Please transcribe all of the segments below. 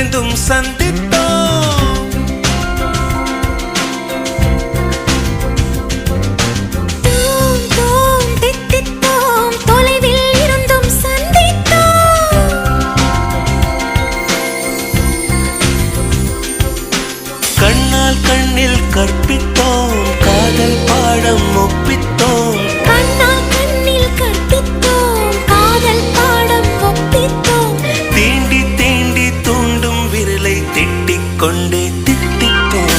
இருந்தும் சந்தித்தோம். தொலைவில் இருந்தும் சந்தித்தோம். கண்ணால் கண்ணில் கற்பித்தோம், காதல் பாடம் ஒப்பித்தோம். கண்ணால் கண்ணில் கற்பித்தோம், காதல் பாடம் ஒப்பித்தோம். தீண்டி தீண்டி தூண்டும் விரலை திட்டிக் கொண்டே தித்தித்தோம்.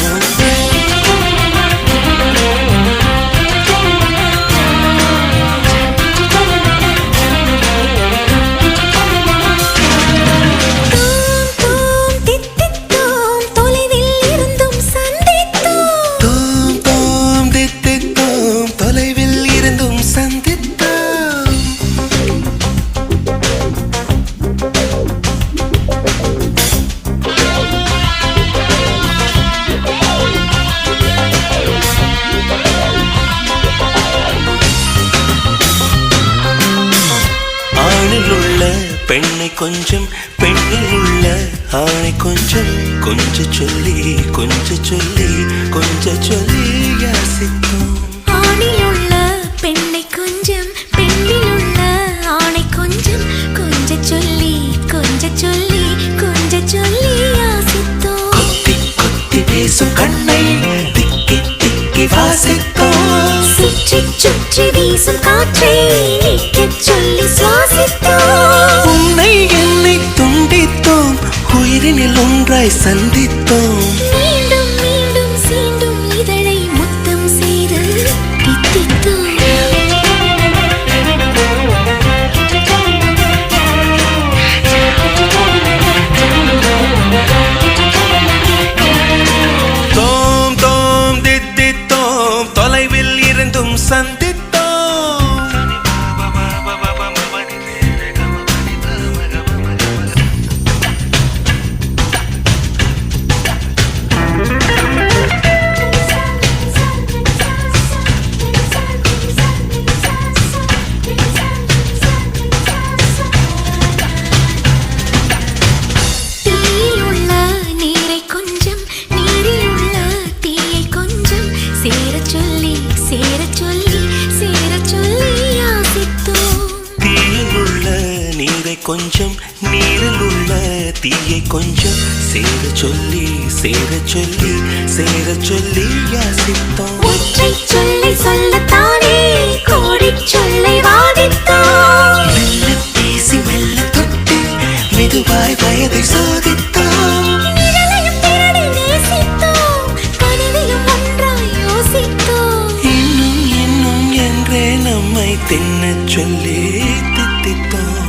பெண்ணை கொஞ்சம் பெண்ணில் உள்ள ஆணை கொஞ்சம் கொஞ்ச சொல்லி கொஞ்ச சொல்லி கொஞ்ச சொல்லி யாசித்தோம். ஆணில் உள்ள பெண்ணை கொஞ்சம் பெண்ணில் உள்ள ஆணை கொஞ்சம் கொஞ்ச சொல்லி கொஞ்ச சொல்லி கொஞ்ச சொல்லி யாசித்தோம். கொத்தி கொத்தி பேசும் கண்ணை திக்கி திக்கி வாசித்தோம். சுற்றி சுற்றி வீசும் காற்றை நிற்கச் சொல்லி சுவாசித்தோம். உன்னை என்னை துண்டித்தோம், உயிரினில் ஒன்றாய் சந்தித்தோம். மீண்டும் மீண்டும் சீண்டும் இதழை முத்தம் செய்து தித்தித்தோம். தோம் தோம் தித்தித்தோம், தொலைவில் இருந்தும் சந்தித்தோம். கொஞ்சம் நீரில் உள்ள தீயை கொஞ்சம் சேர சொல்லி சேர சொல்லி சேர சொல்லி யாசித்தோம். ஒற்றை சொல்லை சொல்லத்தானே கோடி சொல்லை வாதித்தோம். மெல்ல பேசி மெல்ல தொட்டு மெதுவாய் வயதை சோதித்தோம். நிழலையும் தேடி நேசித்தோம், கனவிலும் ஒன்றாய் யோசித்தோம். இன்னும் இன்னும் என்றே நம்மை தின்னச் சொல்லி தித்தித்தோம்.